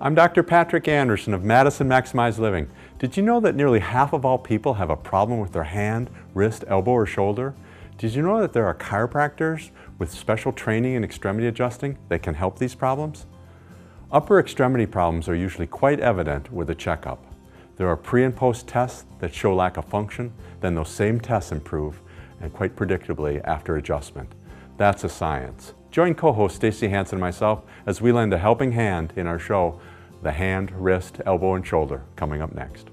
I'm Dr. Patrick Andersen of Madison Maximized Living. Did you know that nearly half of all people have a problem with their hand, wrist, elbow, or shoulder? Did you know that there are chiropractors with special training in extremity adjusting that can help these problems? Upper extremity problems are usually quite evident with a checkup. There are pre and post tests that show lack of function, then those same tests improve, and quite predictably after adjustment. That's a science. Join co-host Stacy Hansen and myself as we lend a helping hand in our show, The Hand, Wrist, Elbow, and Shoulder, coming up next.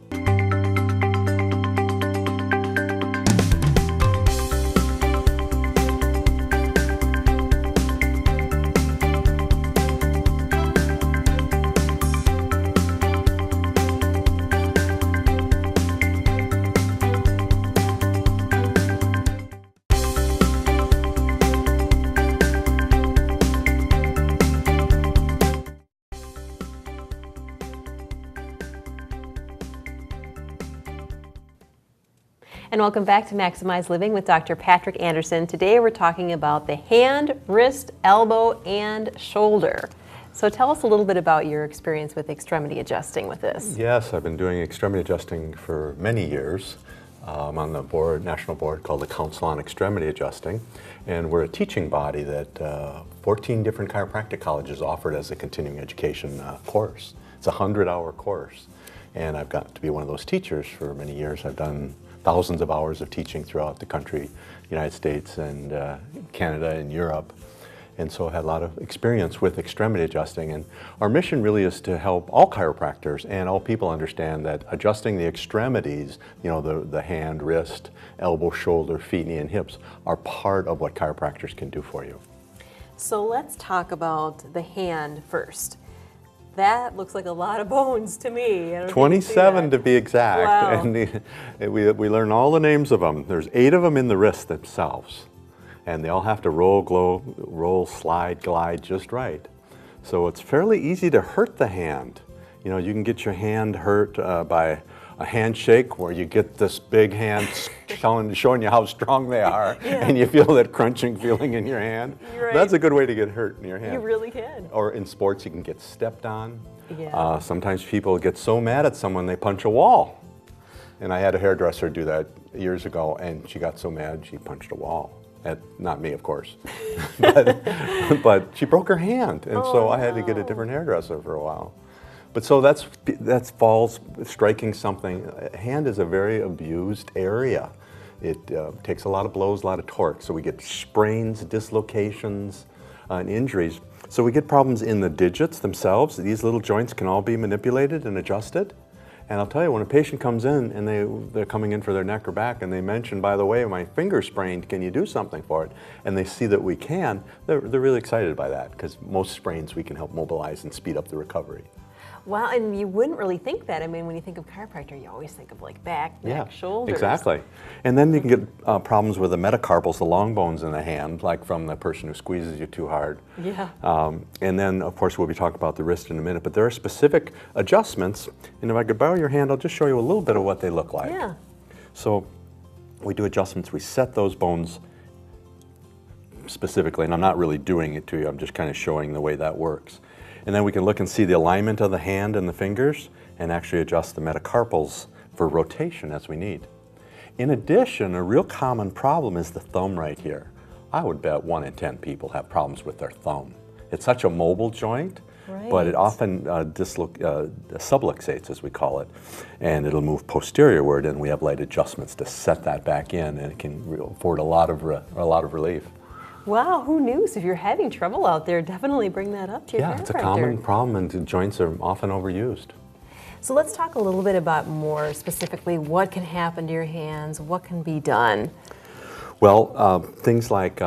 And welcome back to Maximize Living with Dr. Patrick Andersen. Today we're talking about the hand, wrist, elbow, and shoulder. So tell us a little bit about your experience with extremity adjusting with this. Yes, I've been doing extremity adjusting for many years. I'm on the board, national board called the Council on Extremity Adjusting, and we're a teaching body that 14 different chiropractic colleges offered as a continuing education course. It's a 100-hour course, and I've got to be one of those teachers for many years. I've done thousands of hours of teaching throughout the country, United States and Canada and Europe. And so I had a lot of experience with extremity adjusting. And our mission really is to help all chiropractors and all people understand that adjusting the extremities, you know, the hand, wrist, elbow, shoulder, feet, knee, and hips are part of what chiropractors can do for you. So let's talk about the hand first. That looks like a lot of bones to me. 27 to be exact. Wow. And we learn all the names of them. There's 8 of them in the wrist themselves. And they all have to roll, slide, glide just right. So it's fairly easy to hurt the hand. You know, you can get your hand hurt by a handshake where you get this big hand showing you how strong they are, and you feel that crunching feeling in your hand. Right. That's a good way to get hurt in your hand. You really can. Or in sports, you can get stepped on. Yeah. Sometimes people get so mad at someone they punch a wall. And I had a hairdresser do that years ago, and she got so mad she punched a wall. Not me, of course, but she broke her hand, and so I had to get a different hairdresser for a while. But so that's falls striking something. Hand is a very abused area. It takes a lot of blows, a lot of torque. So we get sprains, dislocations, and injuries. So we get problems in the digits themselves. These little joints can all be manipulated and adjusted. And I'll tell you, when a patient comes in and they're coming in for their neck or back and they mention, by the way, my finger sprained, can you do something for it? And they see that we can, they're really excited by that, because most sprains we can help mobilize and speed up the recovery. Wow, and you wouldn't really think that. I mean, when you think of chiropractor, you always think of like back, neck, shoulders. Exactly. And then you can get problems with the metacarpals, the long bones in the hand, like from the person who squeezes you too hard. Yeah. And then, of course, we'll be talking about the wrist in a minute, but there are specific adjustments. And if I could borrow your hand, I'll just show you a little bit of what they look like. Yeah. So we do adjustments. We set those bones specifically, and I'm not really doing it to you. I'm just kind of showing the way that works. And then we can look and see the alignment of the hand and the fingers and actually adjust the metacarpals for rotation as we need. In addition, a real common problem is the thumb right here. I would bet 1 in 10 people have problems with their thumb. It's such a mobile joint, but it often subluxates, as we call it, and it'll move posteriorward, and we have light adjustments to set that back in, and it can afford a lot of relief. Wow, who knew? So if you're having trouble out there, definitely bring that up to your chiropractor. Yeah, it's a common problem, and the joints are often overused. So let's talk a little bit about more specifically what can happen to your hands, what can be done. Well, things like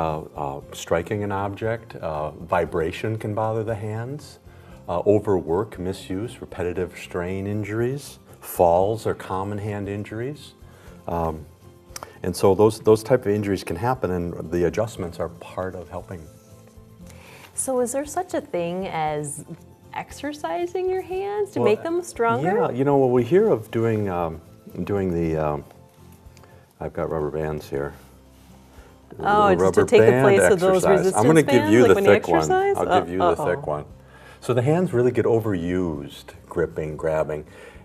striking an object, vibration can bother the hands, overwork, misuse, repetitive strain injuries, falls are common hand injuries. And so those type of injuries can happen, and the adjustments are part of helping. So is there such a thing as exercising your hands to make them stronger? Yeah, you know, well, we hear of doing the, I've got rubber bands here. Oh, just to take the place of those resistance bands? I'm going to give you like the thick one. I'll give you the thick one. So the hands really get overused, gripping, grabbing,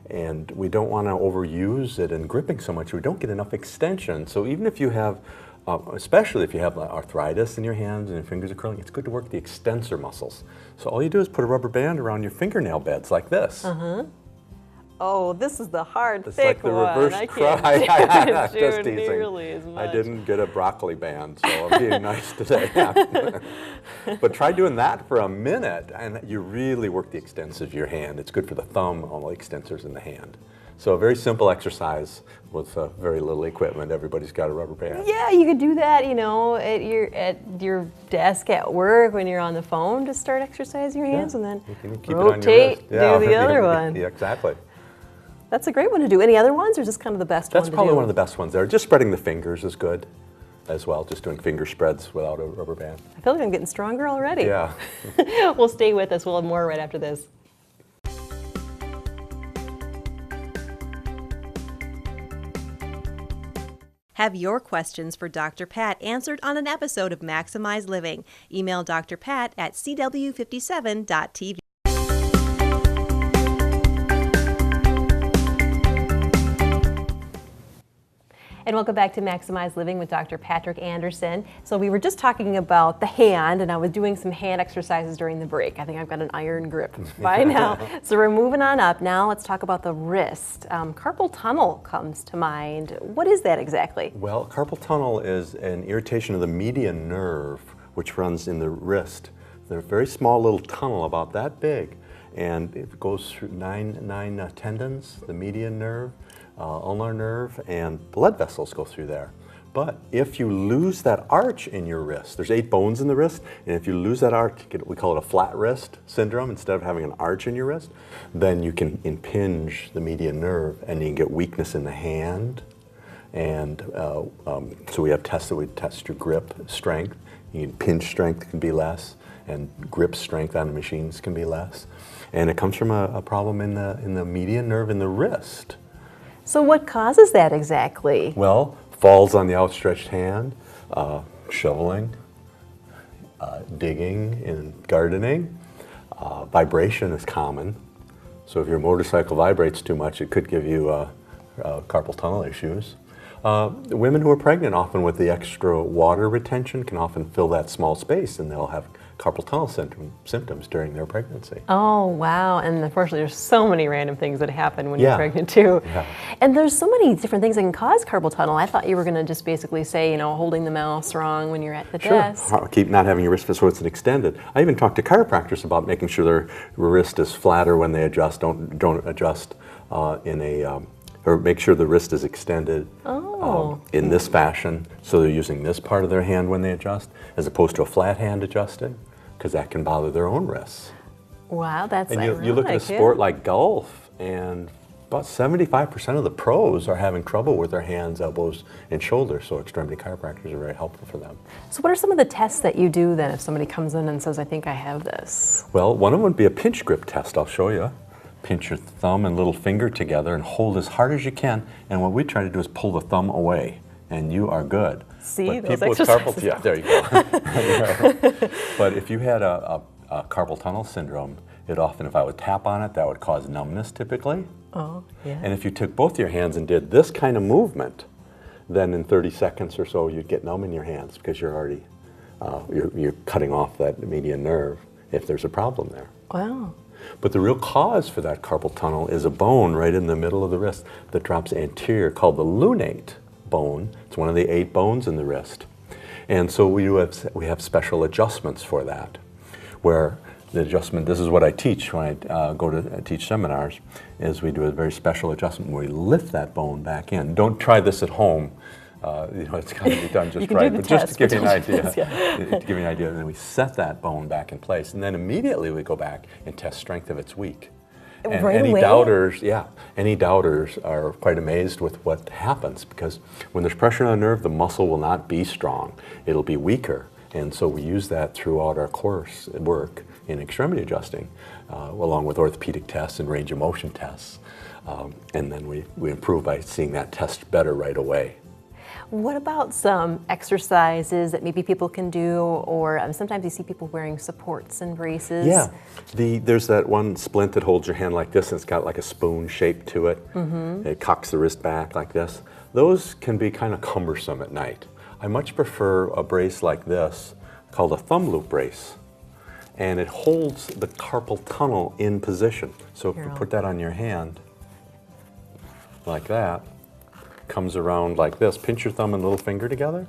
and we don't want to overuse it in gripping so much. We don't get enough extension. So even if you have, especially if you have arthritis in your hands and your fingers are curling, it's good to work the extensor muscles. So all you do is put a rubber band around your fingernail beds like this. Oh, this is the hard, It's thick like the one. reverse I cry. can't do Just nearly as teasing. much. I didn't get a broccoli band, so I'm being nice today. But try doing that for a minute, and you really work the extensors of your hand. It's good for the thumb, all the extensors in the hand. So a very simple exercise with very little equipment. Everybody's got a rubber band. Yeah, you could do that, you know, at your desk at work when you're on the phone. Just start exercising your hands and then You can keep rotate, it on your wrist. do the other one. Yeah, exactly. That's a great one to do. Any other ones, or just kind of the best one That's to do? probably one of the best ones there. Just spreading the fingers is good as well, just doing finger spreads without a rubber band. I feel like I'm getting stronger already. Yeah. Well, stay with us. We'll have more right after this. Have your questions for Dr. Pat answered on an episode of Maximize Living. Email Dr. Pat at cw57.tv. And welcome back to Maximize Living with Dr. Patrick Andersen. So we were just talking about the hand, and I was doing some hand exercises during the break. I think I've got an iron grip by now. So we're moving on up. Now let's talk about the wrist. Carpal tunnel comes to mind. What is that exactly? Well, carpal tunnel is an irritation of the median nerve, which runs in the wrist. They're a very small little tunnel about that big, and it goes through nine tendons, the median nerve, ulnar nerve, and blood vessels go through there. But if you lose that arch in your wrist, there's 8 bones in the wrist, and if you lose that arch, we call it a flat wrist syndrome. Instead of having an arch in your wrist, then you can impinge the median nerve, and you can get weakness in the hand. And so we have tests that we test your grip strength. Your pinch strength can be less, and grip strength on the machines can be less. And it comes from a problem in the median nerve in the wrist. So what causes that exactly? Well, falls on the outstretched hand, shoveling, digging and gardening. Vibration is common. So if your motorcycle vibrates too much, it could give you carpal tunnel issues. Women who are pregnant, often with the extra water retention, can often fill that small space, and they'll have carpal tunnel symptoms during their pregnancy. Oh, wow. And unfortunately, there's so many random things that happen when Yeah. you're pregnant, too. Yeah. And there's so many different things that can cause carpal tunnel. I thought you were going to just basically say, you know, holding the mouse wrong when you're at the desk. Keep not having your wrist so it's extended. I even talk to chiropractors about making sure their wrist is flatter when they adjust. Don't adjust or make sure the wrist is extended in this fashion, so they're using this part of their hand when they adjust, as opposed to a flat hand adjusting, because that can bother their own wrists. Wow, that's And ironic. you look at a sport like golf, and about 75% of the pros are having trouble with their hands, elbows, and shoulders, so extremity chiropractors are very helpful for them. So what are some of the tests that you do then if somebody comes in and says, I think I have this? Well, one of them would be a pinch grip test. I'll show you. Pinch your thumb and little finger together and hold as hard as you can, and what we try to do is pull the thumb away, and you are good. See, but those people with exercises. carpal, yeah, there you go. But if you had a carpal tunnel syndrome, it often, if I would tap on it, that would cause numbness typically. Oh, yeah. And if you took both your hands and did this kind of movement, then in 30 seconds or so you'd get numb in your hands, because you're already you're cutting off that median nerve if there's a problem there. Wow. But the real cause for that carpal tunnel is a bone right in the middle of the wrist that drops anterior, called the lunate bone. It's one of the 8 bones in the wrist. And so we have special adjustments for that, where the adjustment, this is what I teach when I go to teach seminars, is we do a very special adjustment where we lift that bone back in. Don't try this at home. It's got to be done just right, but just to give you an idea, to give you an idea, and then we set that bone back in place, and then immediately we go back and test strength if it's weak. And Right any away? any doubters are quite amazed with what happens, because when there's pressure on the nerve, the muscle will not be strong; it'll be weaker. And so we use that throughout our course work in extremity adjusting, along with orthopedic tests and range of motion tests, and then we improve by seeing that test better right away. What about some exercises that maybe people can do, or sometimes you see people wearing supports and braces? Yeah, there's that one splint that holds your hand like this, and it's got like a spoon shape to it. It cocks the wrist back like this. Those can be kind of cumbersome at night. I much prefer a brace like this called a thumb loop brace, and it holds the carpal tunnel in position. So if you put that on your hand like that, comes around like this. Pinch your thumb and little finger together,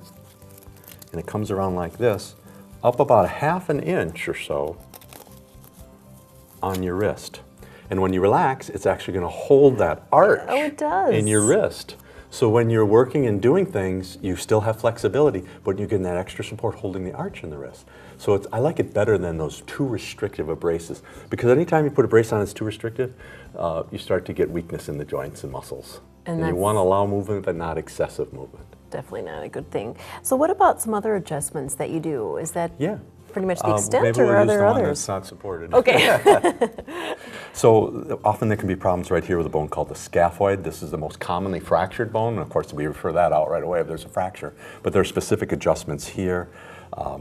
and it comes around like this, up about 1/2 inch or so on your wrist. And when you relax, it's actually going to hold that arch it does. in your wrist. So when you're working and doing things, you still have flexibility, but you're getting that extra support holding the arch in the wrist. So I like it better than those too restrictive of braces, because anytime you put a brace on that's too restrictive, you start to get weakness in the joints and muscles. And you want to allow movement, but not excessive movement. Definitely not a good thing. So what about some other adjustments that you do? Is that pretty much the extent, maybe or we'll are use there the one others? that's not supported. Okay. So often there can be problems right here with a bone called the scaphoid. This is the most commonly fractured bone, and of course we refer that out right away if there's a fracture. But there are specific adjustments here.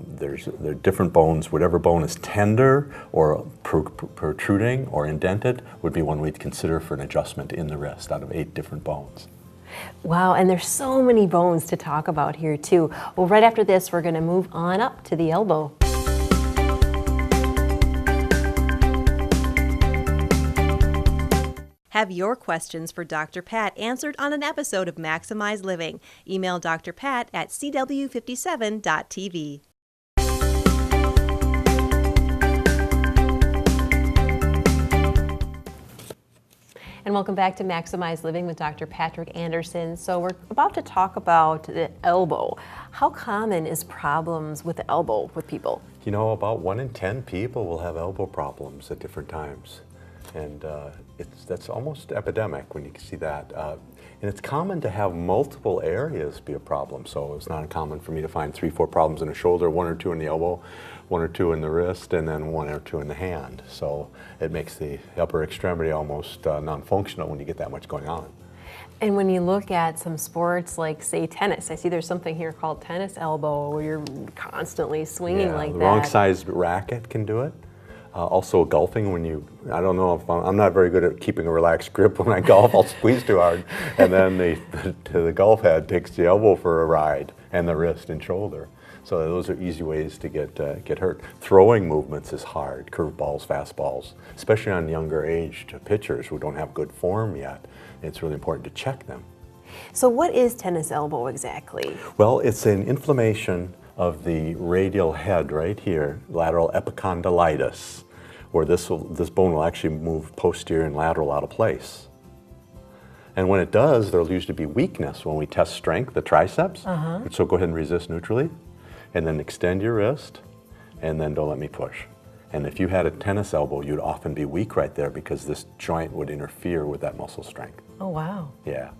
There are different bones. Whatever bone is tender or protruding or indented would be one we'd consider for an adjustment in the wrist out of 8 different bones. Wow, and there's so many bones to talk about here too. Well, right after this, we're going to move on up to the elbow. Have your questions for Dr. Pat answered on an episode of Maximize Living. Email Dr. Pat at cw57.tv. And welcome back to Maximize Living with Dr. Patrick Andersen. So we're about to talk about the elbow. How common is problems with the elbow with people? You know, about 1 in 10 people will have elbow problems at different times. And that's almost epidemic when you can see that. And it's common to have multiple areas be a problem. So it's not uncommon for me to find 3, 4 problems in the shoulder, 1 or 2 in the elbow, 1 or 2 in the wrist, and then 1 or 2 in the hand. So it makes the upper extremity almost non-functional when you get that much going on. And when you look at some sports like, say, tennis, I see there's something here called tennis elbow where you're constantly swinging like the that. wrong sized racket can do it. Also golfing, when I don't know if I'm not very good at keeping a relaxed grip when I golf. I'll squeeze too hard, and then the golf head takes the elbow for a ride, and the wrist and shoulder. So those are easy ways to get hurt. Throwing movements is hard, curveballs, fastballs, especially on younger aged pitchers who don't have good form yet. It's really important to check them. So what is tennis elbow exactly? Well, it's an inflammation of the radial head right here, lateral epicondylitis, where this bone will actually move posterior and lateral out of place. And when it does, there'll usually be weakness when we test strength, the triceps. So go ahead and resist neutrally, and then extend your wrist, and then don't let me push. And if you had a tennis elbow, you'd often be weak right there because this joint would interfere with that muscle strength. Oh, wow. Yeah.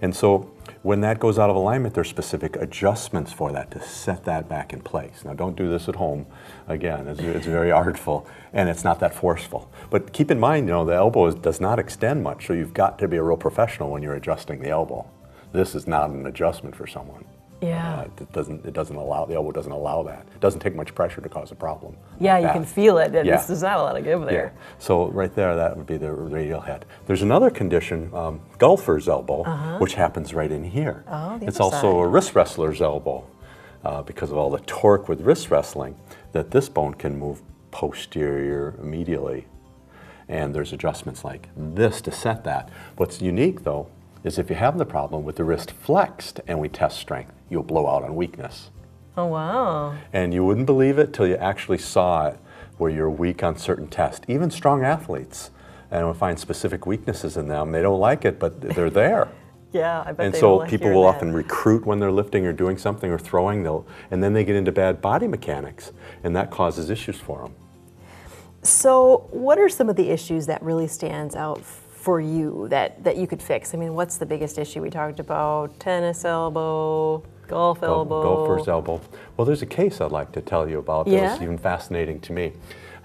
And so when that goes out of alignment, there's specific adjustments for that to set that back in place. Now, don't do this at home. Again, it's very artful, and it's not that forceful. But keep in mind, you know, the elbow does not extend much, so you've got to be a real professional when you're adjusting the elbow. This is not an adjustment for someone. Yeah. The elbow doesn't allow that. It doesn't take much pressure to cause a problem. Yeah, you can feel it. Yeah. There's not a lot of give there. Yeah. So right there, that would be the radial head. There's another condition, golfer's elbow, which happens right in here. Oh, the it's other also side. a wrist wrestler's elbow because of all the torque with wrist wrestling, that this bone can move posterior immediately. And there's adjustments like this to set that. What's unique, though, is if you have the problem with the wrist flexed and we test strength, you'll blow out on weakness. Oh, wow. And you wouldn't believe it till you actually saw it, where you're weak on certain tests. Even strong athletes, and we'll find specific weaknesses in them. They don't like it, but they're there. Yeah, I bet And they so will people hear will that. often recruit when they're lifting or doing something or throwing, and then they get into bad body mechanics, and that causes issues for them. So what are some of the issues that really stands out for you that you could fix? I mean, what's the biggest issue? We talked about tennis elbow, golf elbow. Golfer's elbow. Well, there's a case I'd like to tell you about that was even fascinating to me.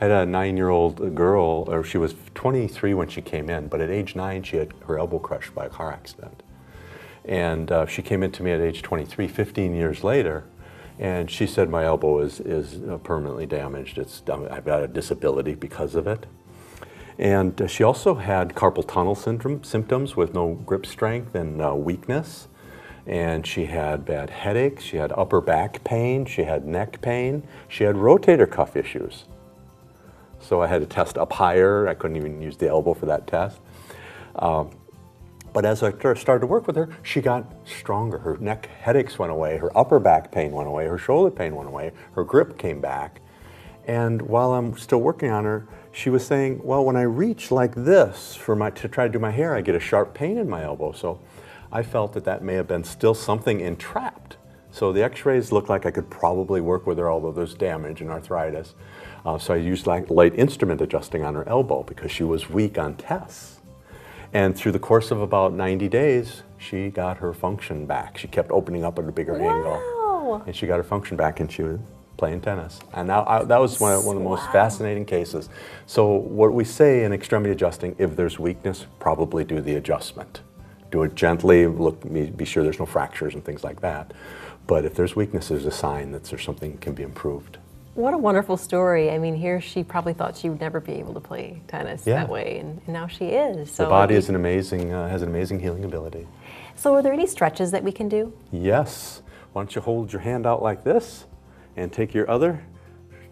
I had a 9-year-old girl, or she was 23 when she came in, but at age 9 she had her elbow crushed by a car accident. And she came into me at age 23, 15 years later, and she said my elbow is permanently damaged. I've got a disability because of it. And she also had carpal tunnel symptoms with no grip strength and weakness. And she had bad headaches, she had upper back pain, she had neck pain, she had rotator cuff issues. So I had to test up higher. I couldn't even use the elbow for that test. But as I started to work with her, she got stronger. Her neck headaches went away, her upper back pain went away, her shoulder pain went away, her grip came back. And while I'm still working on her, she was saying, well, when I reach like this to try to do my hair, I get a sharp pain in my elbow. So I felt that may have been still something entrapped. So the x-rays looked like I could probably work with her, although there's damage and arthritis. So I used light instrument adjusting on her elbow because she was weak on tests. And through the course of about 90 days, she got her function back. She kept opening up at a bigger angle. And she got her function back, and she was playing tennis. And now that was one of the most fascinating cases. So what we say in extremity adjusting, if there's weakness, probably do the adjustment. Do it gently, be sure there's no fractures and things like that. But if there's weakness, there's a sign that there's something can be improved. What a wonderful story. I mean, here she probably thought she would never be able to play tennis that way, and now she is. So the body is has an amazing healing ability. So are there any stretches that we can do? Yes. Why don't you hold your hand out like this and take your other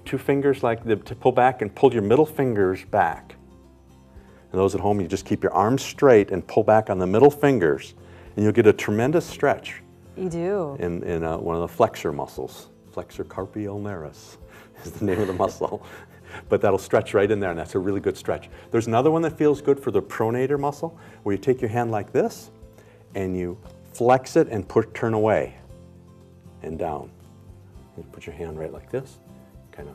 two fingers to pull back and pull your middle fingers back. And those at home, you just keep your arms straight and pull back on the middle fingers, and you'll get a tremendous stretch. You do. In one of the flexor muscles. Flexor carpi ulnaris is the name of the muscle. But that'll stretch right in there, and that's a really good stretch. There's another one that feels good for the pronator muscle, where you take your hand like this, and you flex it and turn away and down. You put your hand right like this, kind of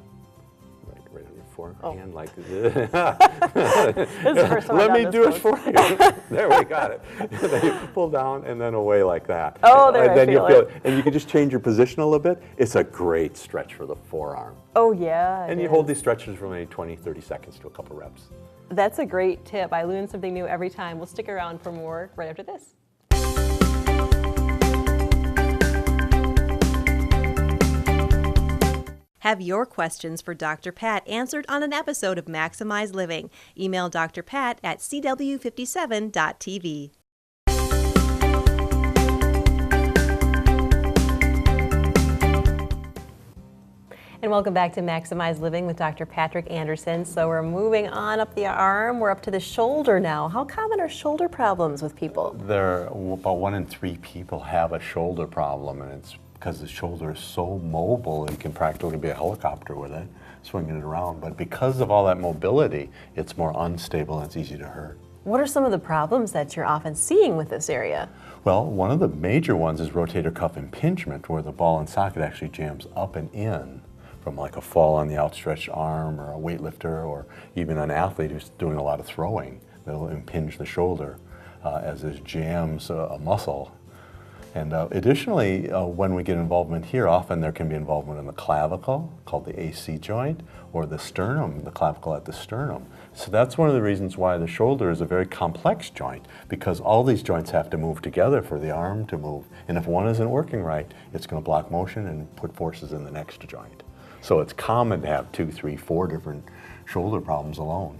right on your forehand like this. This is the first time Let me do it for you. There, we got it. Then you pull down and then away like that. Oh, there, and then I feel you it. And you can just change your position a little bit. It's a great stretch for the forearm. Oh, yeah. And you hold these stretches for maybe 20, 30 seconds to a couple reps. That's a great tip. I learn something new every time. We'll stick around for more right after this. Have your questions for Dr. Pat answered on an episode of Maximize Living. Email Dr. Pat at cw57.tv. And welcome back to Maximize Living with Dr. Patrick Andersen. So we're moving on up the arm. We're up to the shoulder now. How common are shoulder problems with people? About 1 in 3 people have a shoulder problem, and it's because the shoulder is so mobile, you can practically be a helicopter with it, swinging it around. But because of all that mobility, it's more unstable and it's easy to hurt. What are some of the problems that you're often seeing with this area? Well, one of the major ones is rotator cuff impingement, where the ball and socket actually jams up and in from like a fall on the outstretched arm, or a weightlifter, or even an athlete who's doing a lot of throwing. They'll impinge the shoulder as it jams a muscle. And additionally, when we get involvement here, often there can be involvement in the clavicle, called the AC joint, or the sternum, the clavicle at the sternum. So that's one of the reasons why the shoulder is a very complex joint, because all these joints have to move together for the arm to move. And if one isn't working right, it's going to block motion and put forces in the next joint. So it's common to have 2, 3, 4 different shoulder problems alone.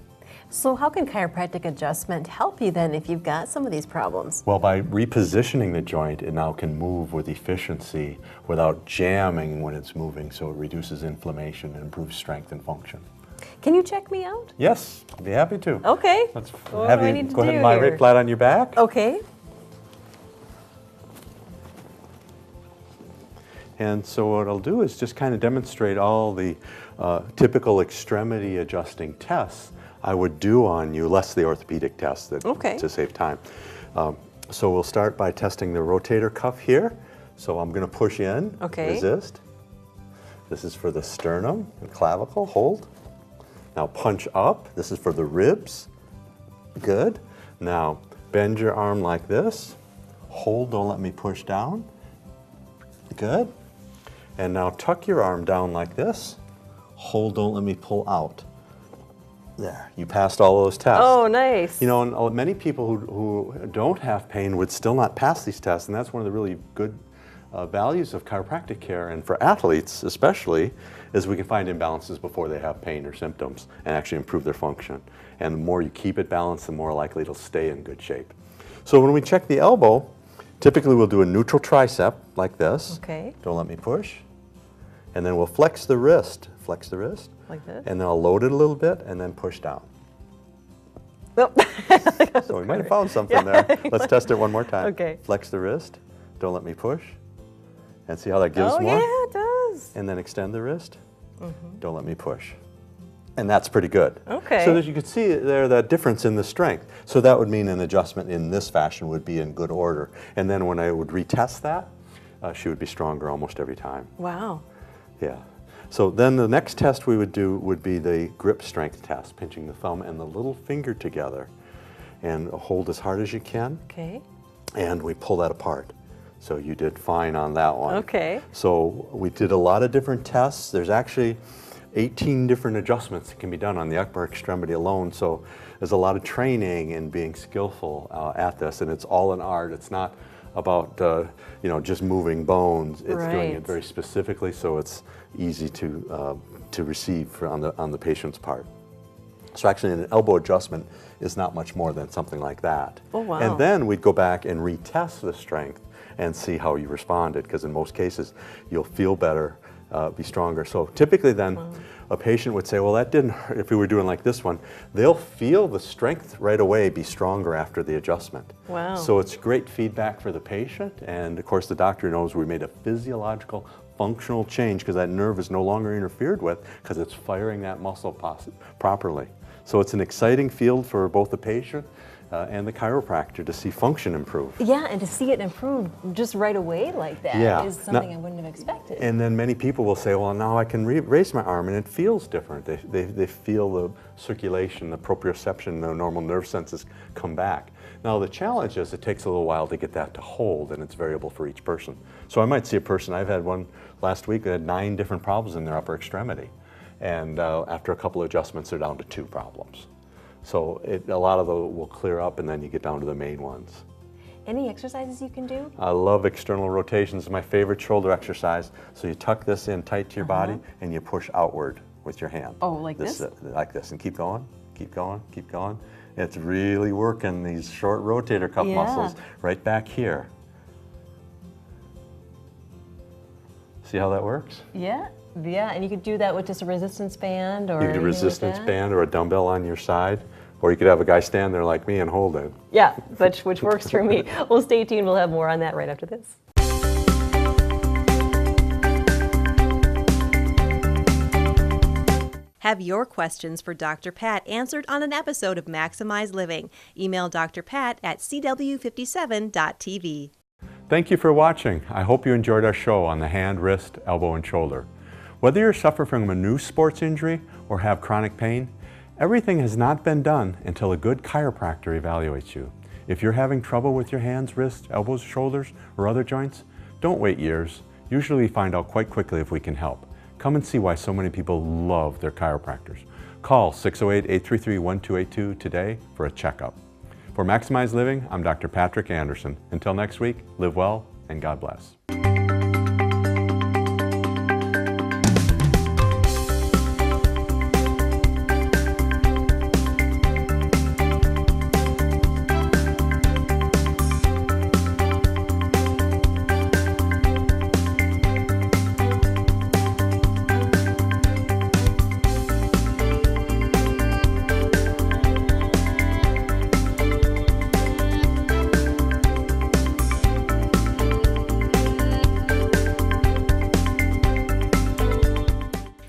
So how can chiropractic adjustment help you then if you've got some of these problems? Well, by repositioning the joint, it now can move with efficiency without jamming when it's moving, so it reduces inflammation and improves strength and function. Can you check me out? Yes, I'd be happy to. Okay. Let's What have do I you need to go ahead do and lie here? right flat on your back. Okay. And so what I'll do is just kind of demonstrate all the typical extremity adjusting tests I would do on you, less the orthopedic tests to save time. So we'll start by testing the rotator cuff here. So I'm going to push in, resist. This is for the sternum and clavicle, hold. Now punch up, this is for the ribs. Good. Now bend your arm like this. Hold, don't let me push down. Good. And now tuck your arm down like this. Hold, don't let me pull out. There, you passed all those tests. Oh, nice. You know, and many people who don't have pain would still not pass these tests, and that's one of the really good values of chiropractic care, and for athletes especially, is we can find imbalances before they have pain or symptoms and actually improve their function. And the more you keep it balanced, the more likely it'll stay in good shape. So when we check the elbow, typically we'll do a neutral tricep like this. Okay. Don't let me push. And then we'll flex the wrist. Flex the wrist. Like this? And then I'll load it a little bit and then push down. Oh. So we might have found something there. Let's test it one more time. Okay. Flex the wrist. Don't let me push. And see how that gives Oh, more? yeah, it does. And then extend the wrist. Don't let me push. And that's pretty good. Okay. So as you can see there, that difference in the strength. So that would mean an adjustment in this fashion would be in good order. And then when I would retest that, she would be stronger almost every time. Wow. Yeah. So then the next test we would do would be the grip strength test, pinching the thumb and the little finger together. And hold as hard as you can. Okay. And we pull that apart. So you did fine on that one. Okay. So we did a lot of different tests. There's actually 18 different adjustments that can be done on the upper extremity alone. So there's a lot of training and being skillful at this, and it's all an art. It's not about you know, just moving bones. It's doing it very specifically, so it's easy to receive on the patient's part. So actually an elbow adjustment is not much more than something like that. Oh, wow. And then we'd go back and retest the strength and see how you responded, because in most cases you'll feel better, be stronger. So typically then a patient would say, well, that didn't hurt. If we were doing like this one, they'll feel the strength right away be stronger after the adjustment. Wow. So it's great feedback for the patient, and of course the doctor knows we made a physiological functional change because that nerve is no longer interfered with because it's firing that muscle properly. So it's an exciting field for both the patient and the chiropractor to see function improve. Yeah, and to see it improve just right away like that is something I wouldn't have expected. And then many people will say, well, now I can raise my arm and it feels different. They feel the circulation, the proprioception, the normal nerve senses come back. Now the challenge is it takes a little while to get that to hold, and it's variable for each person. So I might see a person, I've had one last week that had 9 different problems in their upper extremity. And after a couple of adjustments, they're down to 2 problems. So a lot of those will clear up, and then you get down to the main ones. Any exercises you can do? I love external rotations. It's my favorite shoulder exercise. So you tuck this in tight to your body, and you push outward with your hand. Oh, like this? Like this, and keep going, keep going, keep going. It's really working these short rotator cuff muscles right back here. See how that works? Yeah. Yeah, and you could do that with just a resistance band or You could do a resistance band or a dumbbell on your side, or you could have a guy stand there like me and hold it. Yeah, which works for me. Well, stay tuned. We'll have more on that right after this. Have your questions for Dr. Pat answered on an episode of Maximize Living. Email Dr. Pat at cw57.tv. Thank you for watching. I hope you enjoyed our show on the hand, wrist, elbow, and shoulder. Whether you're suffering from a new sports injury or have chronic pain, everything has not been done until a good chiropractor evaluates you. If you're having trouble with your hands, wrists, elbows, shoulders, or other joints, don't wait years. Usually we find out quite quickly if we can help. Come and see why so many people love their chiropractors. Call 608-833-1282 today for a checkup. For Maximize Living, I'm Dr. Patrick Andersen. Until next week, live well and God bless.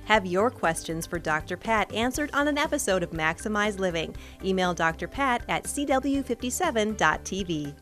Have your questions for Dr. Pat answered on an episode of Maximize Living. Email Dr. Pat at cw57.tv.